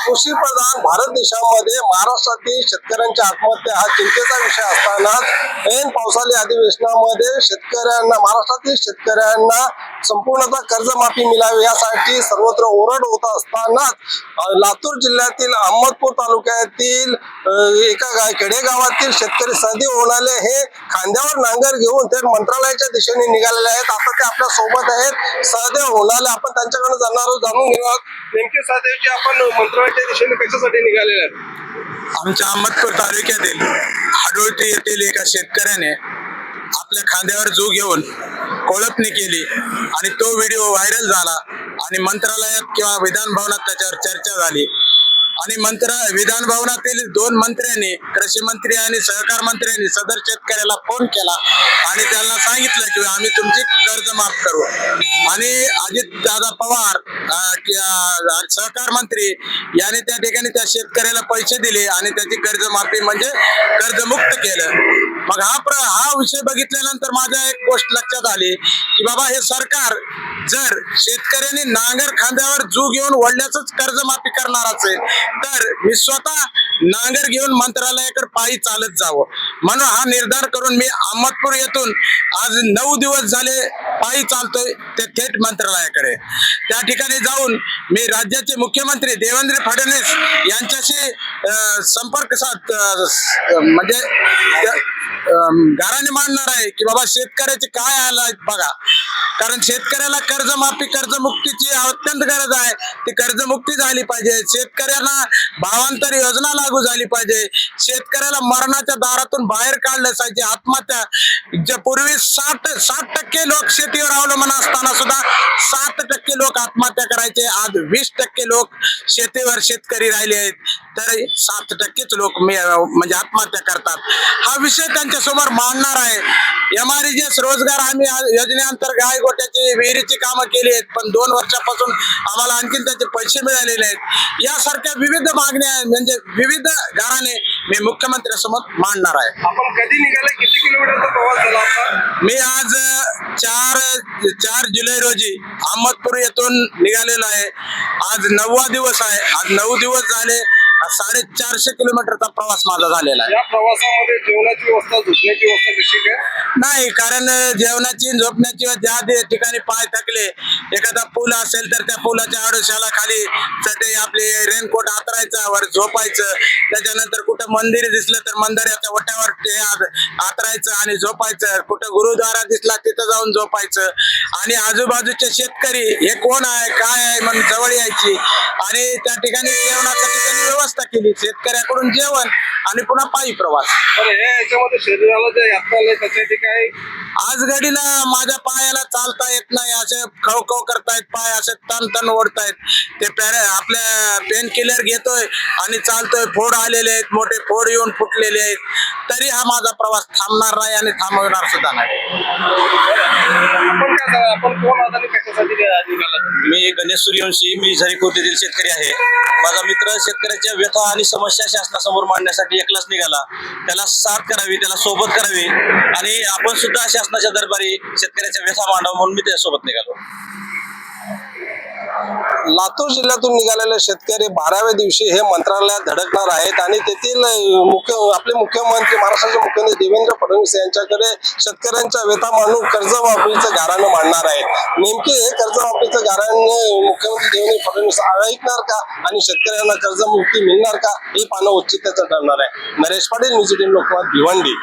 कृषी प्रधान भारत देशामध्ये महाराष्ट्रातील शेतकऱ्यांच्या आत्महत्या हा चिंतेचा विषय असतानाच ऐन पावसाळी अधिवेशनामध्ये शेतकऱ्यांना महाराष्ट्रातील शेतकऱ्यांना संपूर्णतः कर्जमाफी मिळावी यासाठी सर्वत्र ओरड होत असतानाच लातूर जिल्ह्यातील अहमदपूर तालुक्यातील एका खेडेगावातील शेतकरी सहदेव होनाले हे खांद्यावर नांगर घेऊन थेट मंत्रालयाच्या दिशेने निघालेले आहेत। आता ते आपल्या सोबत आहेत सहदेव होनाले, आपण त्यांच्याकडे जाणून घेणार नेमके सहदेवजी आपण मंत्रालयाच्या दिशेने कशासाठी निघालेले आहेत? आमच्या अहमदपूर तालुक्यातील हाडोळटी येथील एका शेतकऱ्याने आपल्या खांद्यावर जो घेऊन कोळपणी केली आणि तो व्हिडिओ व्हायरल झाला आणि मंत्रालयात किंवा विधान भवनात त्याच्यावर चर्चा झाली आणि विधान भवनातील 2 मंत्र्यांनी, कृषी मंत्री आणि सहकार मंत्र्यांनी सदर शेतकऱ्याला फोन केला आणि त्यांना सांगितलं की आम्ही तुमची कर्ज माफ करू। आणि अजित दादा पवार सहकार मंत्री यांनी त्या ठिकाणी त्या शेतकऱ्याला पैसे दिले आणि त्याची कर्जमाफी म्हणजे कर्जमुक्त केलं। मग हा विषय बघितल्यानंतर माझ्या एक गोष्ट लक्षात आली की बाबा हे सरकार जर शेतकऱ्यांनी नांगर खांद्यावर जू घेऊन वडल्याच कर्जमाफी करणार असेल तर मी स्वतः नांगर घेऊन मंत्रालयाकडे पायी चालत जावं। म्हणून हा निर्धार करून मी अहमदपूर येथून आज 9 दिवस झाले पायी चालतोय ते थेट मंत्रालयाकडे। त्या ठिकाणी जाऊन मी राज्याचे मुख्यमंत्री देवेंद्र फडणवीस यांच्याशी संपर्क म्हणजे घराने मांडणार आहे की बाबा शेतकऱ्याचे काय हाल आहेत बघा, कारण शेतकऱ्याला कर्जमाफी कर्जमुक्तीची अत्यंत गरज आहे। ती कर्जमुक्ती झाली पाहिजे, शेतकऱ्यांना भावांतर योजना लागू झाली पाहिजे, शेतकऱ्याला मरणाच्या दारातून बाहेर काढलं पाहिजे। आत्महत्या जे पूर्वी 60% लोक शेतीवर अवलंबून असताना सुद्धा 7% लोक आत्महत्या करायचे, आज 20% लोक शेतीवर शेतकरी राहिले आहेत, तर 7%च लोक म्हणजे आत्महत्या करतात। हा विषय त्यांच्या समोर मांडणार आहे। MRGS रोजगार हमी योजनेअंतर्गत गायगोट्याची विहिरीची कामं केली आहेत, पण 2 वर्षापासून आम्हाला आणखीन त्याचे पैसे मिळालेले आहेत। यासारख्या विविध मागण्या म्हणजे विविध घराने मी मुख्यमंत्र्यांसमोर मांडणार आहे। आपण कधी निघाले, किती किलोमीटरचा प्रवास झाला आपला? मी आज 4 जुलै रोजी अहमदपूर येथून निघालेलो आहे। आज 9वा दिवस आहे। आज 9 दिवस झाले, 450 किलोमीटरचा प्रवास माझा झालेला आहे। या प्रवासामध्ये जेवणाची व्यवस्था, झोपण्याची व्यवस्था कशी काय? नाही, कारण जेवणाची झोपण्याची ज्या ठिकाणी पाय थकले, एखादा पूल असेल तर त्या पुलाच्या आडोशाला खाली चटई आपली रेनकोट आतरायचं, वर झोपायचं। त्याच्यानंतर कुठं मंदिर दिसलं तर मंदिराच्या वट्यावर आतरायचं आणि झोपायचं। कुठं गुरुद्वारा दिसला तिथं जाऊन झोपायचं आणि आजूबाजूचे शेतकरी हे कोण आहे काय आहे म्हणून जवळ यायची आणि त्या ठिकाणी जेवणासाठी त्यांनी व्यवस्था केली, शेतकऱ्याकडून जेवण आणि पुन्हा पायी प्रवास। याच्यामध्ये शरीराला जे यातनालय त्याच्यासाठी काय? आज घडीला माझ्या पायाला चालता येत नाही, असे खवखव करतायत पाय, असे तन ओढतायत। ते आपल्या पेन किलर घेतोय आणि चालतोय, फोड आलेले आहेत, मोठे फोड येऊन फुटलेले आहेत, तरी हा माझा प्रवास थांबणार नाही आणि थांबवणार सुद्धा नाही। आपण कोण आहात आणि कशासाठी निघाला? मी गणेश सूर्यवंशी, मी झरीकोटीतील शेतकरी आहे। माझा मित्र शेतकऱ्याच्या व्यथा आणि समस्या शासनासमोर मांडण्यासाठी एकलाच निघाला, त्याला साथ करावी, त्याला सोबत करावी आणि आपण सुद्धा शासनाच्या दरबारी शेतकऱ्याच्या व्यथा मांडावं म्हणून मी त्यासोबत निघालो। लातूर जिल्ह्यातून निघालेले शेतकरी 12व्या दिवशी हे मंत्रालयात धडकणार आहेत आणि तेथील आपले मुख्यमंत्री, महाराष्ट्राचे मुख्यमंत्री देवेंद्र फडणवीस यांच्याकडे शेतकऱ्यांच्या व्यथा मांडून कर्जमाफीचं गाऱ्हाणं मांडणार आहेत। नेमके हे कर्जमाफीचं गाऱ्हाणे मुख्यमंत्री देवेंद्र फडणवीस ऐकणार का आणि शेतकऱ्यांना कर्जमुक्ती मिळणार का हे पाहणं औचित्याचं ठरणार आहे। नरेश पाटील, न्यूज 18 लोकमत, भिवंडी।